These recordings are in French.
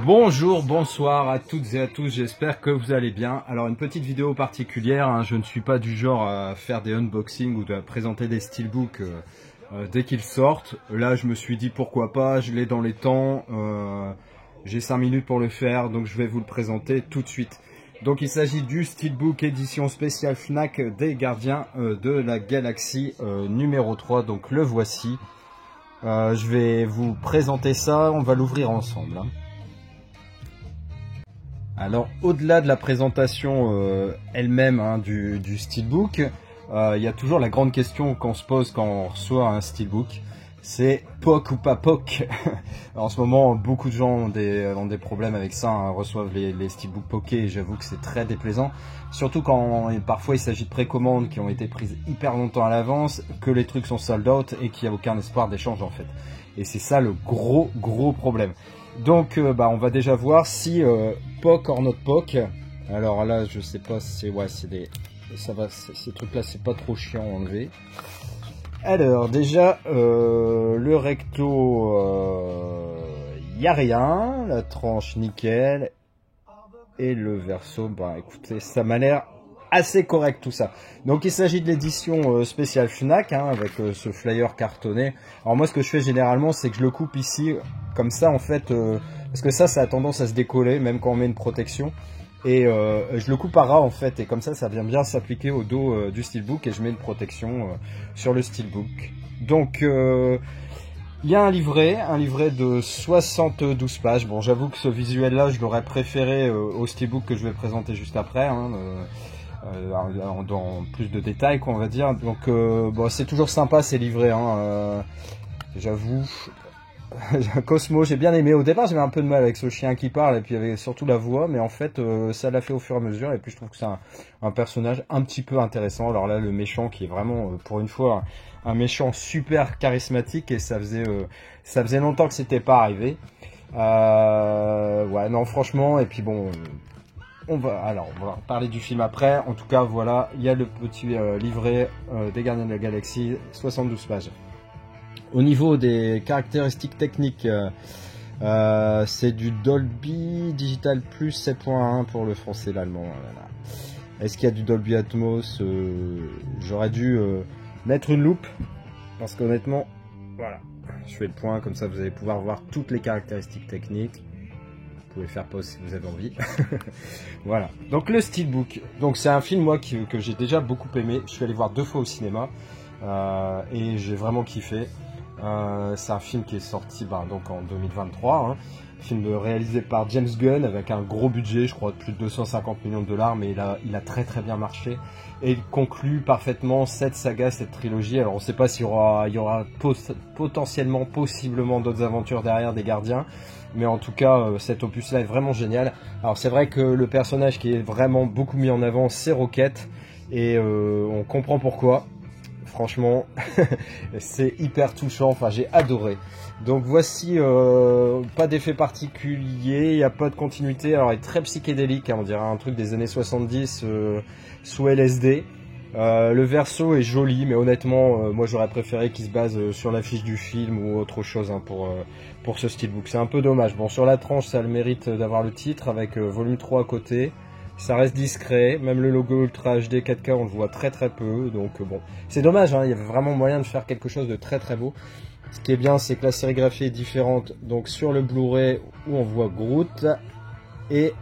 Bonjour, bonsoir à toutes et à tous, j'espère que vous allez bien. Alors une petite vidéo particulière, hein, je ne suis pas du genre à faire des unboxings ou à présenter des steelbooks dès qu'ils sortent. Là je me suis dit pourquoi pas, je l'ai dans les temps, j'ai 5 minutes pour le faire, donc je vais vous le présenter tout de suite. Donc il s'agit du steelbook édition spéciale Fnac des Gardiens de la Galaxie numéro 3, donc le voici. Je vais vous présenter ça, on va l'ouvrir ensemble. Hein. Alors au-delà de la présentation elle-même hein, du steelbook, il y a toujours la grande question qu'on se pose quand on reçoit un steelbook, c'est POC ou pas POC. En ce moment beaucoup de gens ont des problèmes avec ça, hein, reçoivent les steelbooks POCés et j'avoue que c'est très déplaisant. Surtout quand parfois il s'agit de précommandes qui ont été prises hyper longtemps à l'avance, que les trucs sont sold out et qu'il n'y a aucun espoir d'échange en fait. Et c'est ça le gros problème. Donc on va déjà voir si POC or not POC. Alors là je sais pas si ça va, ces trucs là c'est pas trop chiant à enlever. Alors déjà le recto y a rien, la tranche nickel et le verso écoutez ça m'a l'air assez correct tout ça. Donc il s'agit de l'édition spéciale Fnac hein, avec ce flyer cartonné. Alors moi ce que je fais généralement c'est que je le coupe ici comme ça en fait parce que ça a tendance à se décoller même quand on met une protection et je le coupe à ras en fait et comme ça vient bien s'appliquer au dos du steelbook et je mets une protection sur le steelbook. Donc il y a un livret de 72 pages. Bon j'avoue que ce visuel là je l'aurais préféré au steelbook que je vais présenter juste après hein, dans plus de détails quoi on va dire. Donc c'est toujours sympa ces livrets hein, j'avoue. Cosmo j'ai bien aimé, au départ j'avais un peu de mal avec ce chien qui parle et puis il y avait surtout la voix mais en fait ça l'a fait au fur et à mesure et puis je trouve que c'est un personnage un petit peu intéressant. Alors là le méchant qui est vraiment pour une fois un méchant super charismatique et ça faisait longtemps que c'était pas arrivé. Ouais non franchement et puis bon on va parler du film après. En tout cas voilà il y a le petit livret des Gardiens de la Galaxie, 72 pages. Au niveau des caractéristiques techniques, c'est du Dolby Digital Plus 7.1 pour le français et l'allemand. Voilà. Est-ce qu'il y a du Dolby Atmos? J'aurais dû mettre une loupe, parce qu'honnêtement, voilà, je fais le point, comme ça vous allez pouvoir voir toutes les caractéristiques techniques. Vous pouvez faire pause si vous avez envie. Voilà, donc le steelbook. Donc c'est un film moi que j'ai déjà beaucoup aimé. Je suis allé voir 2 fois au cinéma et j'ai vraiment kiffé. C'est un film qui est sorti donc en 2023, hein. Film réalisé par James Gunn avec un gros budget, je crois de plus de 250 millions de dollars, mais il a très bien marché et il conclut parfaitement cette saga, cette trilogie. Alors on ne sait pas s'il y aura potentiellement, possiblement d'autres aventures derrière des Gardiens, mais en tout cas cet opus là est vraiment génial. Alors c'est vrai que le personnage qui est vraiment beaucoup mis en avant c'est Rocket et on comprend pourquoi. Franchement, c'est hyper touchant, enfin j'ai adoré. Donc voici, pas d'effet particulier, il n'y a pas de continuité, alors il est très psychédélique, hein, on dirait un truc des années 70 sous LSD. Le verso est joli, mais honnêtement, moi j'aurais préféré qu'il se base sur l'affiche du film ou autre chose hein, pour ce steelbook. C'est un peu dommage. Bon, sur la tranche, ça a le mérite d'avoir le titre avec volume 3 à côté. Ça reste discret, même le logo Ultra HD 4K on le voit très peu, donc bon, c'est dommage, hein, il y avait vraiment moyen de faire quelque chose de très beau. Ce qui est bien c'est que la sérigraphie est différente, donc sur le Blu-ray où on voit Groot et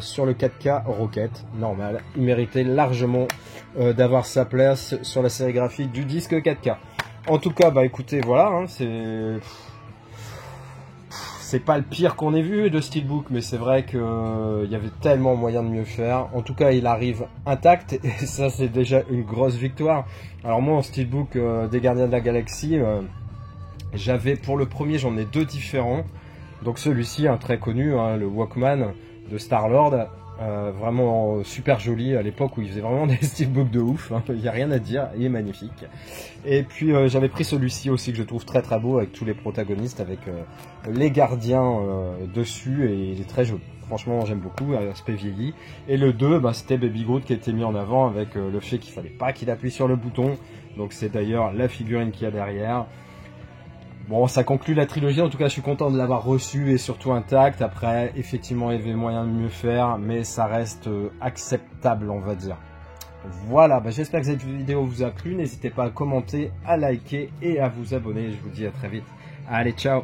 sur le 4K Rocket, normal, il méritait largement d'avoir sa place sur la sérigraphie du disque 4K. En tout cas, écoutez, voilà, hein, c'est pas le pire qu'on ait vu de steelbook, mais c'est vrai qu'il y avait tellement moyen de mieux faire. En tout cas, il arrive intact, et ça, c'est déjà une grosse victoire. Alors moi, en steelbook des Gardiens de la Galaxie, j'avais, pour le premier, j'en ai 2 différents. Donc celui-ci, très connu, hein, le Walkman de Star-Lord. Vraiment super joli à l'époque où il faisait vraiment des steelbooks de ouf, hein, il n'y a rien à dire, il est magnifique. Et puis j'avais pris celui-ci aussi que je trouve très très beau avec tous les protagonistes, avec les gardiens dessus, et il est très joli. Franchement j'aime beaucoup, aspect vieilli. Et le 2, bah, c'était Baby Groot qui a été mis en avant avec le fait qu'il fallait pas qu'il appuie sur le bouton. Donc c'est d'ailleurs la figurine qu'il y a derrière. Bon, ça conclut la trilogie, en tout cas je suis content de l'avoir reçu et surtout intact. Après, effectivement il y avait moyen de mieux faire, mais ça reste acceptable on va dire. Voilà, bah, j'espère que cette vidéo vous a plu, n'hésitez pas à commenter, à liker et à vous abonner, je vous dis à très vite. Allez, ciao!